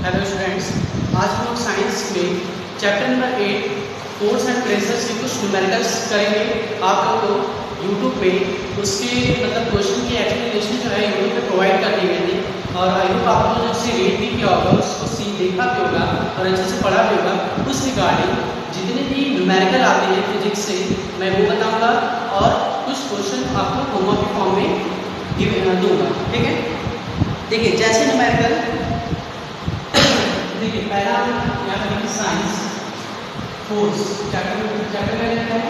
Hello students, आज हम लोग साइंस में chapter number 8 force and pressure से कुछ न्यूमेरिकल्स करेंगे। आप लोग को यूट्यूब पे उसके क्वेश्चन की एक्सप्लेनेशन जो है यूट्यूब पे प्रोवाइड कर दी गई थी और आई होप आप लोगों ने उससे रीड भी किया होगा, उसको देखा भी होगा और अच्छे से पढ़ा भी होगा। उस रिगार्डिंग जितने भी न्यूमेरिकल आते हैं फिजिक्स से मैं वो बताऊँगा और कुछ क्वेश्चन आपको होमवर्क के फॉर्म में दूँगा। ठीक है, देखिए जैसे न्यूमेरिकल देखिए पहला हम यहाँ पर साइंस फोर्स चैप्टर में लेते हैं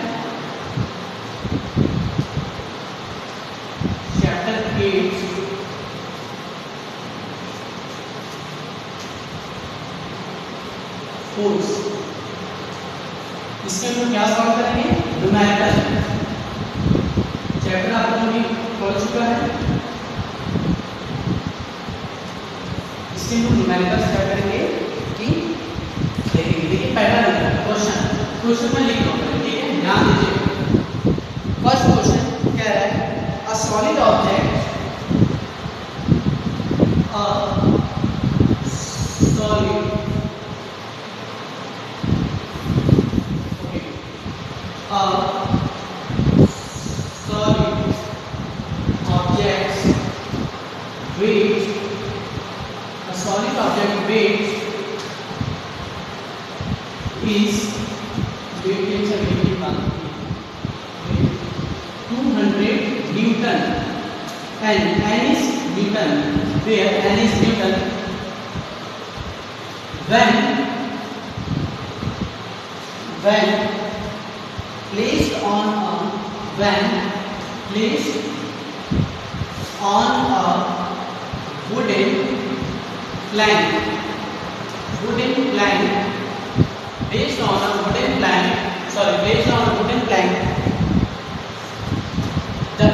चैप्टर 8 फोर्स। इसके हम क्या सॉल्व करेंगे? न्यूमेरिकल चैप्टर आप लोगों ने पढ़ चुका है। इसके हम न्यूमेरिकल क्या करेंगे कि देखेंगे। देखिए पहला क्वेश्चन में लिख लो, ठीक है, ध्यान दीजिए। फर्स्ट क्वेश्चन कह रहा है a solid object is 200 Newton and n is Newton, where n is Newton, when placed on a wooden plank based on a wooden plank, the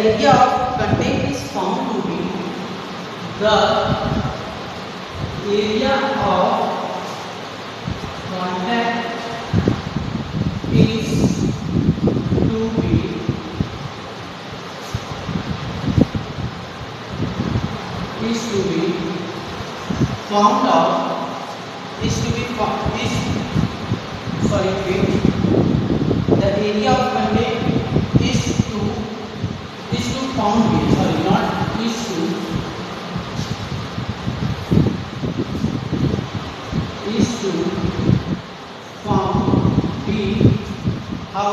area of contact is found to be found out the area of contact is to found be, not is to found be how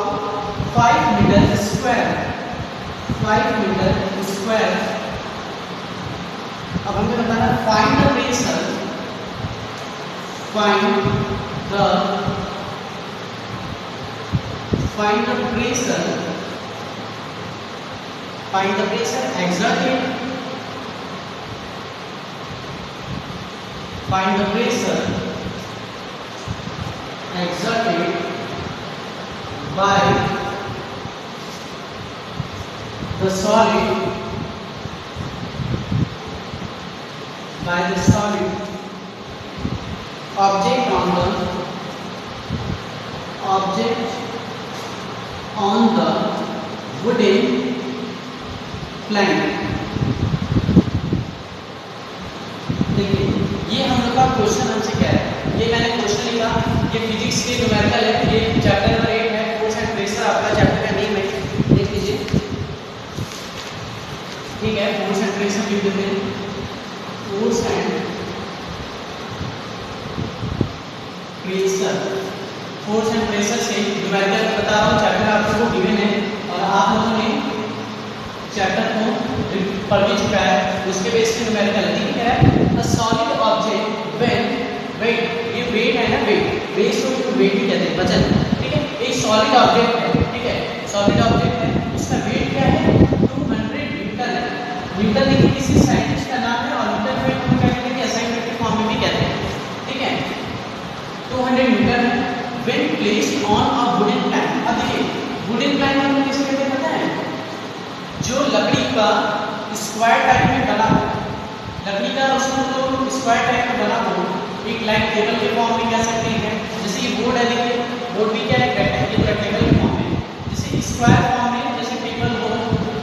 5 meter square। अब हमें बताना find the pressure exerted by the solid object on the wooden plank। देखिए ये हम लोग का question हमसे क्या है, ये मैंने क्वेश्चन लिखा, ये फिजिक्स के न्यूमेरिकल है, ये चैप्टर नंबर 8 है, फोर्स एंड प्रेशर आपका चैप्टर का नेम है, देख लीजिए। ठीक है, फोर्स एंड प्रेशर लिख देते हैं, फोर्स एंड प्रेशर से न्यूमेरिकल बता रहा हूँ। चैप्टर आप लोगों को गिवन है और आप लोगों ने चैप्टर को पढ़ भी चुका है, उसके बेस पे न्यूमेरिकल है। ठीक है, a solid object when weight, ये वेट है ना, बेस को वेट भी कहते हैं, वजन। ठीक है, एक सॉलिड ऑब्जेक्ट है, ठीक है, सॉलिड ऑब्जेक्ट है, उसका वेट क्या है? 200 न्यूटन है। न्यूटन देखिए किसी साइंटिस्ट का नाम है और न्यूटन वेट हम क्या कहते हैं, असाइनमेंट के फॉर्म में भी कहते हैं। ठीक है, 200 न्यूटन है when placed on a wooden plank। अब देखिए वुडन प्लैंक हम किसे कहते हैं पता है? जो लकड़ी का स्क्वायर टाइप में बना हो, लकड़ी का उसमें तो स्क्वायर टाइप में बना हो, एक लाइन टेबल के फॉर्म में कह सकते हैं। जैसे ये बोर्ड है, देखिए बोर्ड भी क्या है, रेक्टेंगल के फॉर्म में, जैसे स्क्वायर फॉर्म में जैसे टेबल हो,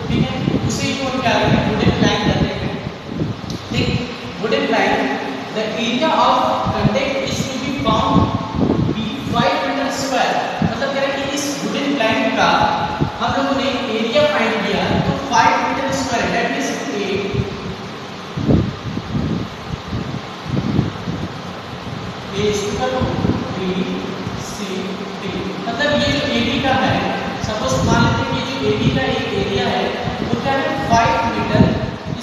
ठीक है, उसे ही हम क्या करते हैं, वुडन प्लैंक कहते हैं। ठीक, wooden plank, the area of contact is to be found be 5 metre square. मतलब कह रहे हैं कि इस wooden plank का हम लोगों ने एरिया फाइंड किया तो 5 metre square, that means 8 a equal to 3 मतलब ये जो AB का है, सपोज मान लेते हैं कि जो AB का एक एरिया है वो क्या है 5 मीटर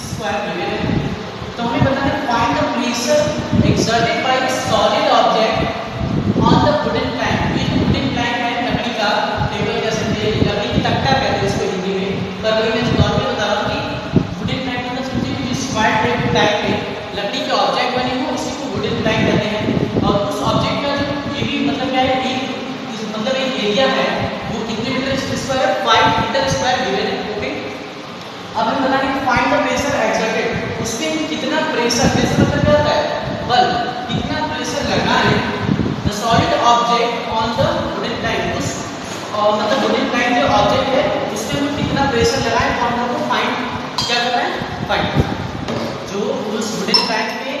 स्क्वायर गिवन है। तो हमें बताना है find the pressure exerted by a solid object on the wooden Planck. ये वुडन प्लैंक है लकड़ी का टेबल कह सकते हैं, लकड़ी की तख्ता कहते हैं इसको हिंदी में, पर वही मैं नॉर्मली बता रहा हूँ कि वुडन प्लैंक मतलब समझिए कि स्क्वायर टाइप में लकड़ी के ऑब्जेक्ट बने हो उसी को वुडन प्लैंक कहते हैं। और उस ऑब्जेक्ट का जो एबी मतलब क्या है, मतलब एक एरिया है वो कितने मीटर स्क्वायर है, 5 मीटर स्क्वायर गिवन है। ओके, अब हम बताएंगे फाइंड द प्रेशर एक्सर्टेड, उसपे कितना प्रेशर, प्रेशर मतलब क्या होता है बल, कितना प्रेशर लगाए the solid object on the wooden Planck, उस मतलब वुडन प्लैंक जो ऑब्जेक्ट है उसमें हम कितना प्रेशर लगाए तो हम लोग को फाइंड क्या करना है, फाइंड जो उस वुडन प्लैंक पे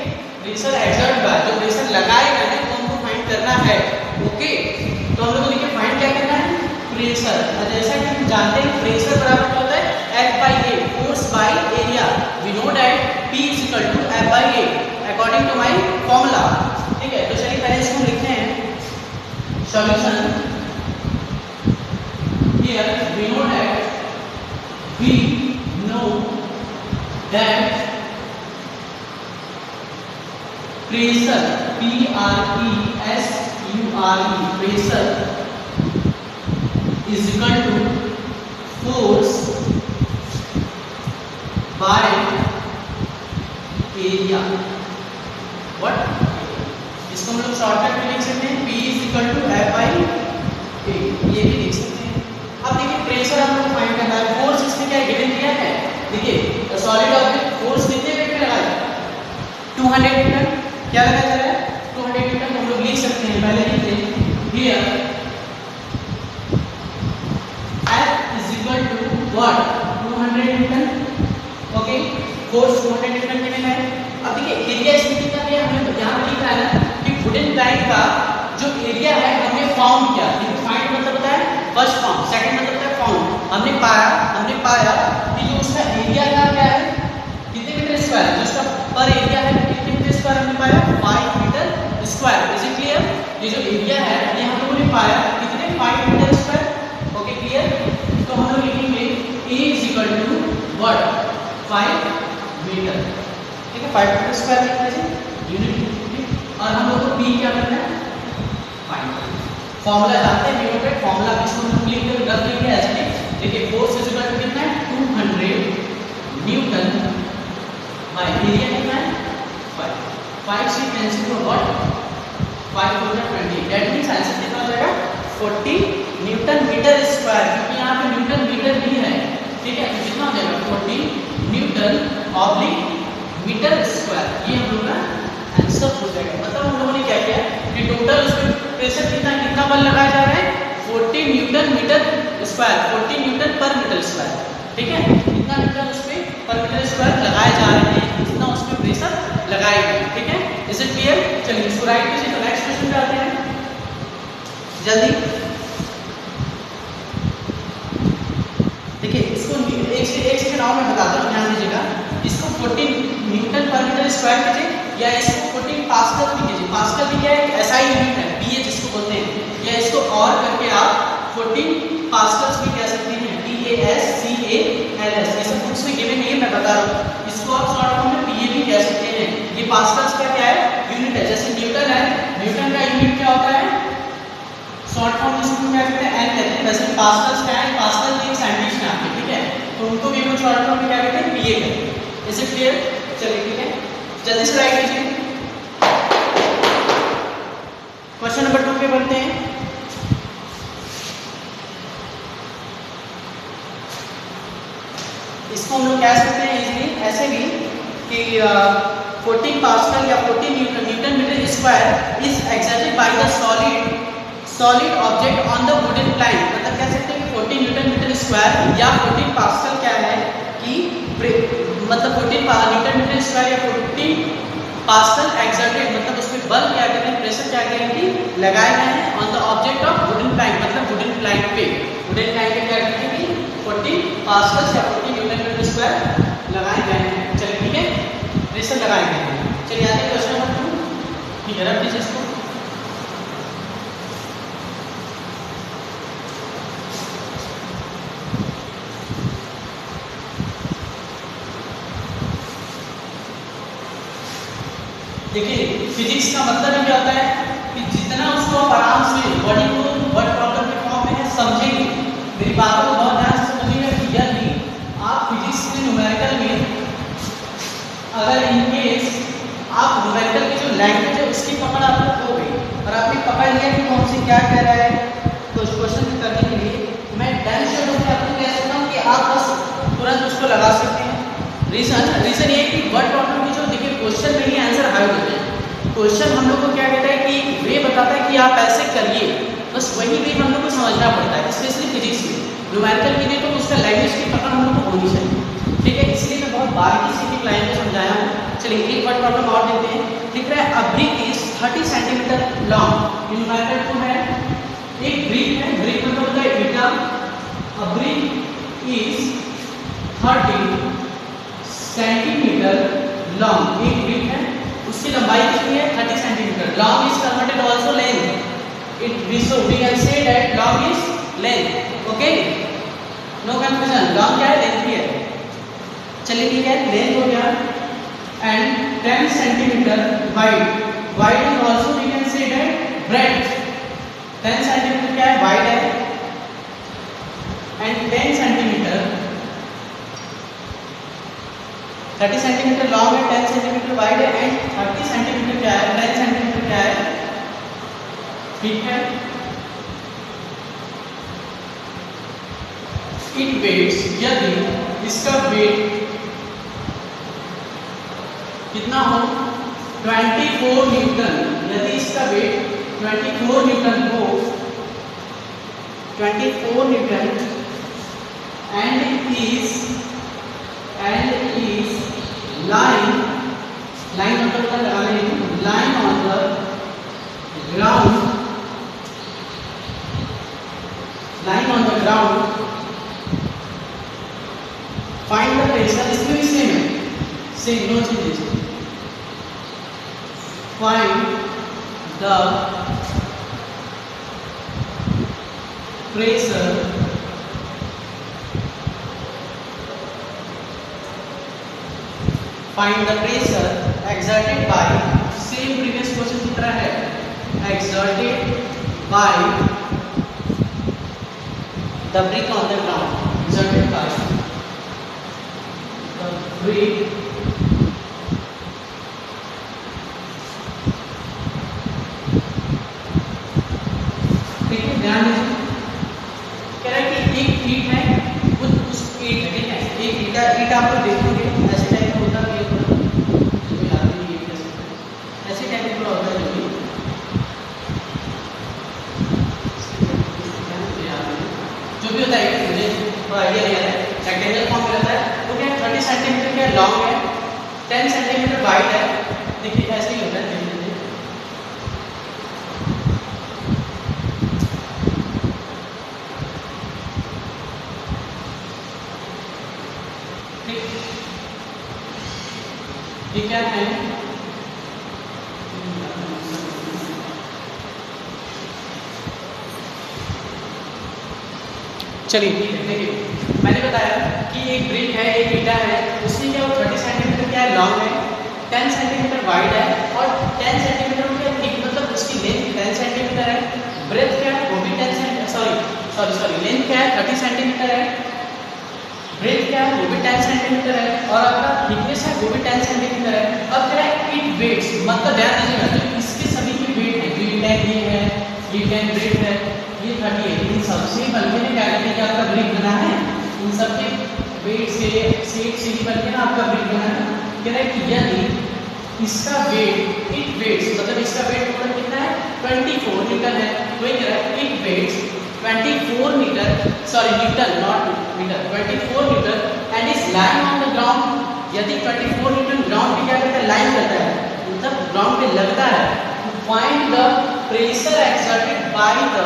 प्रेशर एक्सर्ट हुआ है, जो प्रेशर लगाए गए हैं वो हमको फाइंड करना है। ओके, तो हम लोग को देखिए फाइंड क्या करना है, प्रेशर। जैसा कि हम जानते हैं प्रेशर बराबर क्या होता है F/A, force by area. We know that P = F/A according to my formula. ठीक है, तो चलिए पहले इसको लिखते हैं solution. Here we know that pressure P-R-E-S-U-R-E pressure is equal to force by area। what, इसको हम लोग शॉर्टकट में लिख सकते हैं P = F/A, ये भी लिख सकते हैं। अब देखिए प्रेशर हम लोग फाइंड करना है, फोर्स इसमें क्या गिवन दिया है, देखिए सॉलिड ऑब्जेक्ट फोर्स कितने वेट पे लगा है 200 न्यूटन, क्या लगा जा रहा है 200 न्यूटन। हम लोग लिख सकते हैं, पहले लिखते हैं here F = what 200 Newton. Okay, force 200 Newton given है। अब देखिए एरिया इसमें कितना है, हमने यहाँ पे लिखा है ना कि वुडन प्लैंक का जो एरिया है हमने फाउंड किया। देखिए फाइंड मतलब होता है फर्स्ट फाउंड, सेकंड मतलब होता है फाउंड। हमने पाया कि जो उसका एरिया का क्या है कितने मीटर स्क्वायर, जो उसका पर एरिया है कितने मीटर स्क्वायर हमने पाया 5 metre square. Is it clear, ये जो एरिया है ये हम लोगों ने पाया कितने 5 मीटर स्क्वायर। ओके क्लियर, तो हम लोग लिखेंगे A = what 5 मीटर। ठीक है, 5 मीटर स्क्वायर लिख लीजिए यूनिट। और हम लोग को P क्या करना है फाइंड करना है। फॉर्मूला जानते हैं, न्यूटन फॉर्मूला किसको हम लिख के रख लेंगे ऐसे। देखिए फोर्स कितना है 200 न्यूटन बाय एरिया कितना है 5 से कैंसिल हो व्हाट 5 × 20, दैट मींस आंसर कितना हो जाएगा 40 न्यूटन मीटर स्क्वायर, क्योंकि यहाँ पे न्यूटन मीटर भी है। ठीक है, तो कितना हो जाएगा 40 न्यूटन मीटर स्क्वायर, ये हम लोग का आंसर हो जाएगा। मतलब हम लोगों ने क्या किया कि टोटल उसमें प्रेशर कितना बल लगाया जा रहा है 40 न्यूटन मीटर स्क्वायर, 40 न्यूटन पर मीटर स्क्वायर। ठीक है, कितना न्यूटन उसमें पर मीटर स्क्वायर लगाए जा रहे हैं, कितना उसमें प्रेशर लगाए गए। ठीक है, इज इट क्लियर। चलिए इसको राइट कीजिए, तो नेक्स्ट क्वेश्चन पे आते हैं जल्दी। देखिए इसको एक सेकंड और मैं बताता हूँ, ध्यान दीजिएगा। इसको 40 न्यूटन पर मीटर स्क्वायर कीजिए या इसको 40 पास्कल भी कीजिए। पास्कल भी क्या है, ऐसा ही यूनिट है, पीए जिसको बोलते हैं, या इसको और करके आप 40 पास्कल्स भी कह सकते हैं, PASCALS। ये सब बुक्स में गिवन नहीं है, मैं बता रहा हूँ। इसको आप शॉर्ट फॉर्म में पीए भी कह सकते हैं। ये पास्कल्स का क्या है यूनिट है, जैसे न्यूटन है, न्यूटन का यूनिट क्या होता है शॉर्ट फॉर्म इसको क्या कहते हैं एन कहते हैं। वैसे पास्कल्स क्या है, पास्कल एक साइंटिस्ट हैं आपके, ठीक है, तो उनको भी हम शॉर्ट फॉर्म में क्या कहते हैं पीए कहते हैं। Is it clear. चलिए ठीक है, जल्दी से राइट कीजिए। क्वेश्चन नंबर 2 पे बढ़ते हैं। इसको हम लोग कह सकते हैं इजीली ऐसे भी कि 40 पास्कल या 40 newton metre square is exerted by the solid object on the wooden plank. मतलब कह सकते हैं कि 40 न्यूटन मीटर स्क्वायर या 40 पास्कल क्या है कि मतलब 40 न्यूटन मीटर स्क्वायर या 40 पास्कल एक्सर्टेड मतलब उसमें बल क्या कहते हैं, प्रेशर क्या कहते हैं, लगाए गए हैं on the object of wooden plank, मतलब वुडन प्लैंक पे, वुडन प्लैंक पे क्या कहते हैं कि 40 पास्कल या 40 न्यूटन मीटर स्क्वायर लगाए गए हैं। चलिए ठीक है, प्रेशर लगाए गए हैं। चलिए आगे क्वेश्चन नंबर 2, ठीक है, रख दीजिए इसको। देखिए फिजिक्स का मतलब क्या होता है कि जितना उसको आप आराम से बॉडी को वर्ड प्रॉब्लम के फॉर्म में समझेंगे, मेरी बातों को बहुत ध्यान से समझिएगा कि यदि आप फिजिक्स के न्यूमेरिकल में अगर इनकेस आप न्यूमेरिकल की जो लैंग्वेज है उसकी पकड़ आपको हो गई और आपने पकड़ लिया कि कौन सी क्या कह रहा है, तो उस क्वेश्चन करने के लिए मैं डन श्योर होकर आपको कह सकता हूँ कि आप बस तुरंत उसको लगा सकते हैं। रीजन ये कि वर्ड प्रॉब्लम की जो देखिए क्वेश्चन में ही आंसर हाइड होते हैं। क्वेश्चन हम लोग को क्या कहता है कि वे बताता है कि आप ऐसे करिए, बस वही वे हम लोग को समझना पड़ता है, स्पेशली फिजिक्स में। न्यूमेरिकल के लिए तो उसका लैंग्वेज की पकड़ हम लोग को होनी चाहिए, ठीक है, इसलिए मैं बहुत बारीकी से एक लाइन को समझाया हूँ। चलिए एक वर्ड प्रॉब्लम और देखते हैं। दिख रहा है a brick is 30 centimetre long, numerical को है एक ब्रिक है, ब्रिक मतलब होता है ईटा, a brick is 30 centimetre long, एक ब्रिक है, उसकी लंबाई कितनी है 30 centimetre. Long is converted also length, it we can say that long is length, okay, no confusion, long क्या है, लेंथ ही है। चलिए ठीक है, लेंथ हो गया and 10 centimetre wide, wide is also we can say that breadth, 10 centimetre क्या है, वाइड है एंड 10 सेंटीमीटर 30 सेंटीमीटर लॉन्ग है, 10 सेंटीमीटर वाइड है एंड 30 सेंटीमीटर क्या है, 10 सेंटीमीटर क्या है, ठीक है। इट वेट्स, यदि इसका वेट कितना हो 24 न्यूटन, यदि इसका वेट 24 न्यूटन हो, 24 न्यूटन एंड इज lying मतलब क्या लगाने हैं, lying on the ground, lying on the ground, find the pressure, इसमें भी सेम है, same no changes, find the pressure find the pressure exerted by, same previous question की तरह है, exerted by the brick on the ground, exerted by the brick ठीक है, ध्यान दीजिए, कह रहा है कि एक ईंट है, उस ईंट है, ठीक है, एक ईंट आप लोग देखोगे ऐसे टाइप का होता है, ऐसे टाइप का होता है, जो भी होता है मुझे आइडिया नहीं आता है, रेक्टेंगल फॉर्म में रहता है, तो क्या 30 सेंटीमीटर क्या लॉन्ग है, 10 सेंटीमीटर वाइड है, देखिए ऐसे ही होता है, ये क्या है, चलिए ठीक है, देखिए मैंने बताया कि एक ब्रिक है, एक ईटा है, उसकी क्या 30 सेंटीमीटर क्या है लॉन्ग है, 10 सेंटीमीटर वाइड है और 10 सेंटीमीटर क्या थिक, मतलब उसकी लेंथ 10 सेंटीमीटर है, ब्रेथ क्या है वो भी 10 सेंटीमीटर, सॉरी लेंथ क्या है 30 सेंटीमीटर है, ब्रेथ क्या है वो भी 10 सेंटीमीटर है और आपका थिकनेस है वो भी 10 सेंटीमीटर है। अब क्या है इट वेट्स, मतलब ध्यान दीजिएगा तो इसके सभी की वेट है, ये 10 ये है, ये 10 ब्रेथ है, ये 30 है, इन सबसे बल्कि ने क्या कहते हैं कि आपका ब्रेक बना है, इन सब के वेट से सेट से ही बल्कि ना आपका ब्रेक बना है। कह रहा है कि यदि इसका वेट, इट वेट्स मतलब इसका वेट टोटल कितना है 24 न्यूटन है, तो ये कह रहा है it weights 24 metre, sorry newton not metre, 24 newton and is lying on the ground, यदि 24 न्यूटन ग्राउंड पे क्या करता है लाइन करता है, find the pressure exerted by the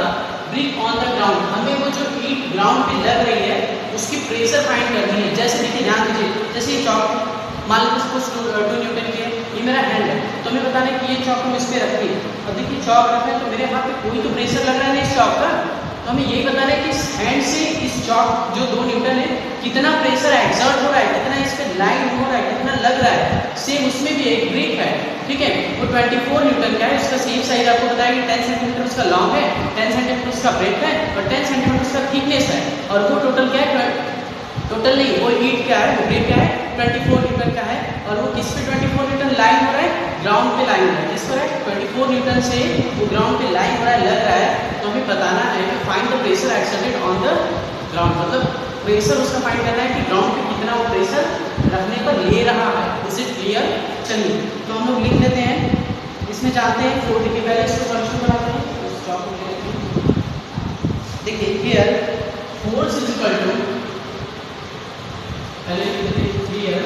brick on the ground. हमें वो जो ईंट ग्राउंड पे लग रही है उसकी प्रेशर फाइंड करनी है। जैसे देखिए ध्यान दीजिए, जैसे ये चौक मान लो इसको 2 न्यूटन की है, ये मेरा हैंड है, तो हमें बताना है कि ये चौक हम इस पे रखी है। अब देखिए चौक रखा है तो मेरे हाथ पे कोई तो प्रेशर लग रहा है ना इस चौक का, तो हमें ये बताना है कि इस हैंड से इस चौक जो 2 न्यूटन है कितना प्रेशर एक्सर्ट हो रहा है, कितना इस पे लाइन हो रहा है, कितना लग रहा है। सेम उसमें भी एक ब्रिक है, ठीक है, वो 24 न्यूटन का है, उसका सेम साइज आपको बताया कि 10 सेंटीमीटर उसका लॉन्ग है, 10 सेंटीमीटर उसका ब्रेथ है और 10 सेंटीमीटर उसका थिकनेस है। और वो टोटल क्या है, टोटल नहीं, वो ईंट क्या है, वो ब्रिक क्या है 24 न्यूटन का है। और वो किस पे 24 न्यूटन लाइन हो रहा है, ग्राउंड पे लाइन हो रहा है। किस पर है, 24 न्यूटन से वो ग्राउंड पे लाइन हो रहा है, लग रहा है। तो हमें बताना है कि find the pressure exerted on the ground, मतलब प्रेशर उसका फाइंड करना है कि ग्राउंड पे कितना वो प्रेशर रखने पर ले रहा है। Is it clear? चलिए तो हम लोग लिख लेते हैं, इसमें जानते हैं 4 देखिए, पहले इसको सॉल्यूशन बनाते हैं। उस चौक को ले लेते हैं। देखिए here force is equal to, पहले लिख लेते हैं here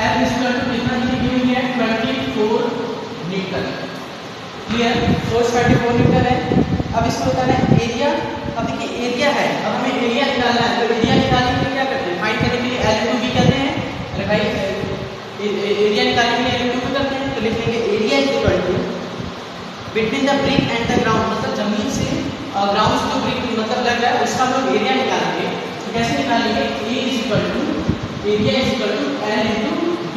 F is equal to कितना गिवन है 24 न्यूटन। क्लियर, फोर्स 24 न्यूटन है। अब इसको बताना है एरिया। अब देखिए एरिया है, अब हमें एरिया निकालना है, तो एरिया निकालने के लिए क्या करते हैं, फाइंड करने के लिए L/V कहते हैं। अरे भाई एरिया निकालने के लिए L/V करते हैं, तो लिख लेंगे area is equal to between the brick and the ground, मतलब जमीन से ग्राउंड से जो ब्रिक मतलब लग रहा है उसका हम लोग एरिया निकालेंगे। तो कैसे निकालेंगे, A is equal to area is equal to L into B।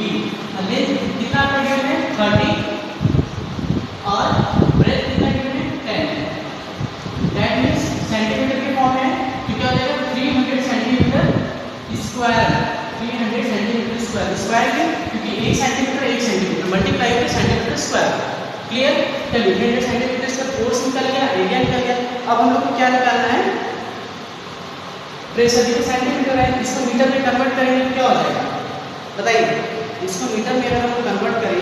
Length कितना गिवन है 30 और ब्रेथ कितना गिवन है 10। दैट मींस सेंटीमीटर के फॉर्म में, तो क्या हो जाएगा 300 centimetre square, 300 centimetre square. Square क्यों, क्योंकि 1 सेंटीमीटर 1 सेंटीमीटर मल्टीप्लाई होकर सेंटीमीटर स्क्वायर। क्लियर, चलिए 300 सेंटीमीटर का फोर्स निकल गया, एरिया निकल गया। अब हम लोग को क्या निकालना है, प्रेशर। देखिए सेंटीमीटर है, इसको मीटर में कन्वर्ट करेंगे तो क्या हो जाएगा बताइए, इसको मीटर में अगर हम कन्वर्ट करें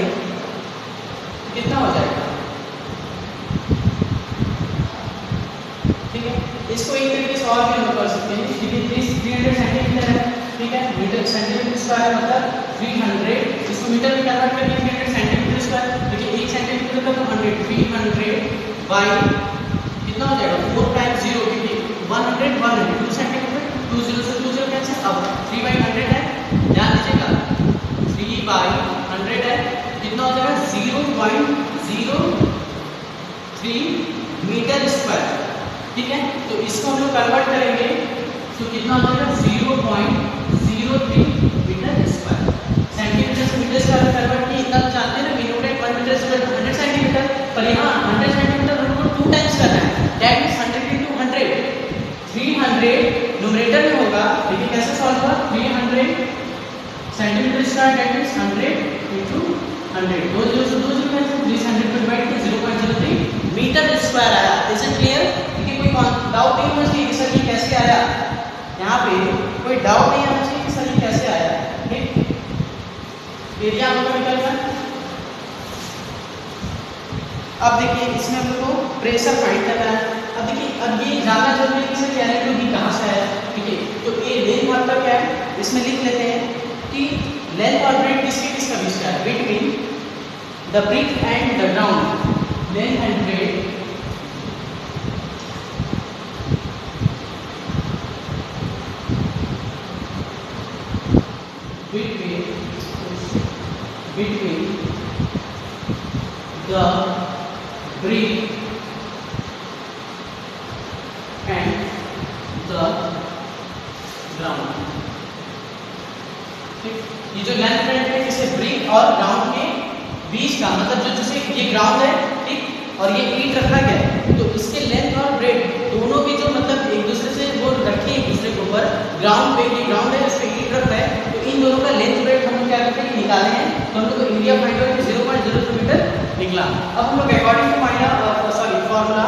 तो कितना हो जाएगा, ठीक है। इसको एक तरीके से और भी हम कर सकते हैं, देखिए 300 सेंटीमीटर है, ठीक है, मीटर सेंटीमीटर स्क्वायर मतलब 300, इसको मीटर में कन्वर्ट करेंगे 300 सेंटीमीटर स्क्वायर। देखिए 1 सेंटीमीटर का तो 100, 300 बाई कितना हो जाएगा 4 टाइम्स 0, क्योंकि 100 100 2 सेंटीमीटर, 2 0 से 2 0 कैंसिल। अब 3/100 है, ध्यान दीजिएगा 3/100 है, कितना हो जाएगा 0.03 मीटर स्क्वायर, ठीक है। तो इसको हम लोग कन्वर्ट करेंगे तो कितना हो जाएगा 0.03 मीटर स्क्वायर। सेंटीमीटर से मीटर स्क्वायर में कन्वर्ट किए, इतना तो जानते हैं ना, मीटर 1 मीटर स्क्वायर 100 सेंटीमीटर, पर यहाँ 100 सेंटीमीटर हमको 2 टाइम्स करना है, दैट मींस 100 into 100, 300 न्यूमरेटर में होगा। देखिए कैसे सॉल्व हुआ, 300 centimetre square that means 100 into 100, 2 0 से 2 0 कैंसिल, 300 पर डिवाइड किया 0.03 मीटर स्क्वायर आया। Is it clear? देखिए कोई डाउट नहीं होना चाहिए कि सर ये कैसे आया, यहाँ पे कोई डाउट नहीं होना चाहिए कि सर ये कैसे आया, ठीक। एरिया हमको निकलना। अब देखिए इसमें हम लोग को प्रेशर फाइंड करना है। अब देखिए अब ये जानना जरूरी है कि सर L/V कहाँ से आया, ठीक है। तो ये लेंथ आपका क्या है, इसमें लिख लेते हैं कि लेंथ और ब्रेथ किसके किसका बीच का है, between the brick and the ground, length and breadth between the brick and the ground, ठीक। ये जो लेंथ ब्रेथ है इसे ब्रिक और ग्राउंड के बीच का, मतलब जो जैसे ये ग्राउंड है, ठीक, और ये ईंट रखा गया है, तो इसके लेंथ और ब्रेथ दोनों भी जो मतलब एक दूसरे से वो रखे एक दूसरे के ऊपर, ग्राउंड पे ये ग्राउंड है, इस पे ईंट रखा है, तो इन दोनों का लेंथ ब्रेथ हम लोग क्या करते हैं निकाले हैं। तो हम लोग को एरिया फाइंड करके 0.02 मीटर निकला। अब हम लोग according to my formula,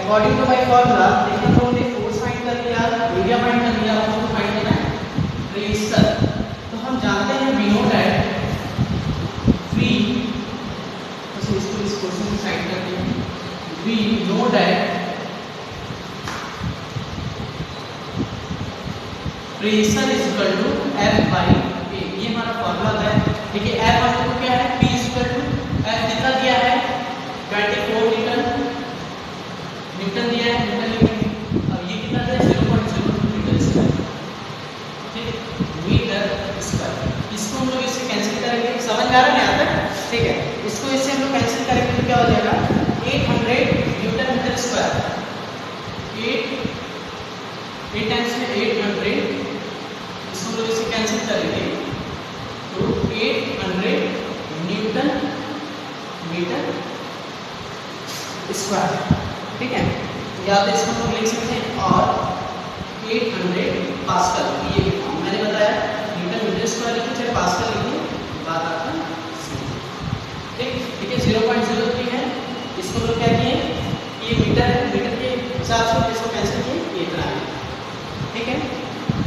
according to my formula देखिए, हम लोगों ने फोर्स फाइंड कर लिया, एरिया फाइंड कर लिया, हम लोग को फाइंड करना है प्रेशर। तो हम जानते हैं वी नो दैट वी, तो इसको इस क्वेश्चन को साइड करते हैं, we know that pressure is equal to F/A, ये हमारा फॉर्मूला है। देखिए F हम लोग को क्या है समझ में आ रहा है यहाँ तक? ठीक है, इसको इससे हम लोग कैंसिल करेंगे तो क्या हो जाएगा 800 न्यूटन मीटर स्क्वायर। 8 टाइम्स में 800, इसको हम लोग इसे कैंसिल करेंगे तो 800 न्यूटन मीटर स्क्वायर। ठीक है, या तो इसको हम लोग लिख सकते हैं और 800 पास्कल, ये मैंने बताया न्यूटन मीटर स्क्वायर लिखिए चाहे पास्कल लिखिए, बात आपका ठीक है। 0.03 है, इसको लोग क्या किए, ये मीटर है, मीटर के हिसाब से इसको कैंसिल किए, ये इतना है। ठीक है,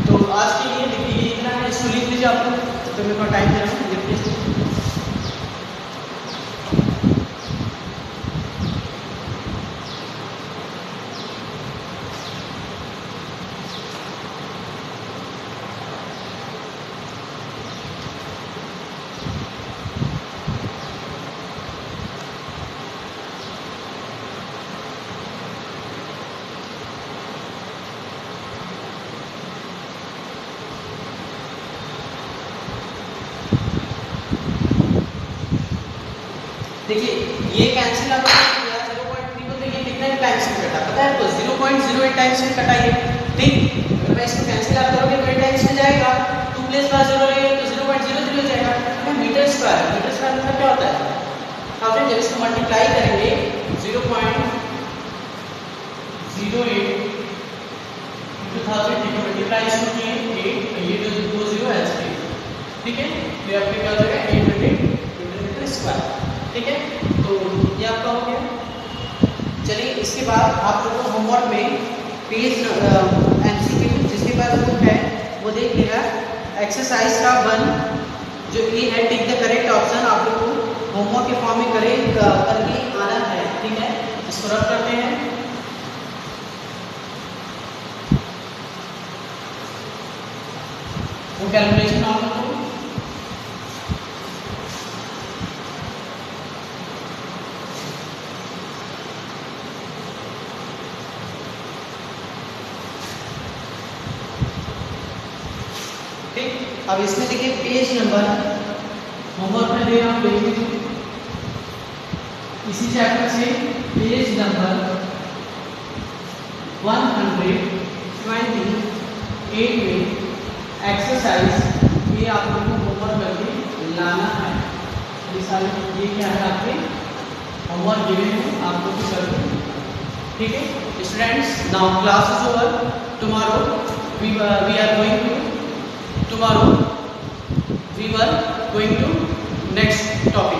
तो आज के लिए देखिए ये इतना है, इसको लिख लीजिए आप लोग, तो मेरे को टाइम दे रहा हूँ, लिख लीजिए। देखिए ये कैंसिल आप 0.3 को, तो ये कितने टाइम्स में कटा पता है आपको, 0.08 टाइम्स में कटा ये। ठीक, अगर मैं इसको कैंसिल आप करोगे तो 8 टाइम्स में जाएगा, 2 प्लस बार 0 रहेगा तो 0.00 हो जाएगा। मीटर स्क्वायर, मीटर स्क्वायर मतलब क्या होता है, आप जब इसको मल्टीप्लाई करेंगे 0.08 2000, ठीक है, मल्टीप्लाई इसको किए 8, ये जो 20 है, ठीक है, तो आपके क्या हो जाएगा 800 मीटर स्क्वायर। ठीक है, तो ये आपका हो गया। चलिए इसके बाद आप लोगों को होमवर्क में पेज एमसीक्यू जिसके पास बुक है वो देख लेगा, एक्सरसाइज का 1 जो ए है, टिक द करेक्ट ऑप्शन, आप लोगों को होमवर्क के फॉर्म में करके आना है। ठीक है, इसको रब करते हैं। वो कैलकुलेशन आप लोगों को ठीक। अब इसमें देखिए पेज नंबर होमवर्क में दे रहा हूँ, देखिए इसी चैप्टर से पेज नंबर 128 में एक्सरसाइज ये आप लोगों को होमवर्क करके लाना है। ये सारे ये क्या है आपके होमवर्क गिवे हैं, आप लोग को करके। ठीक है students, now class is over. Tomorrow we are going to tomorrow we were going to next topic.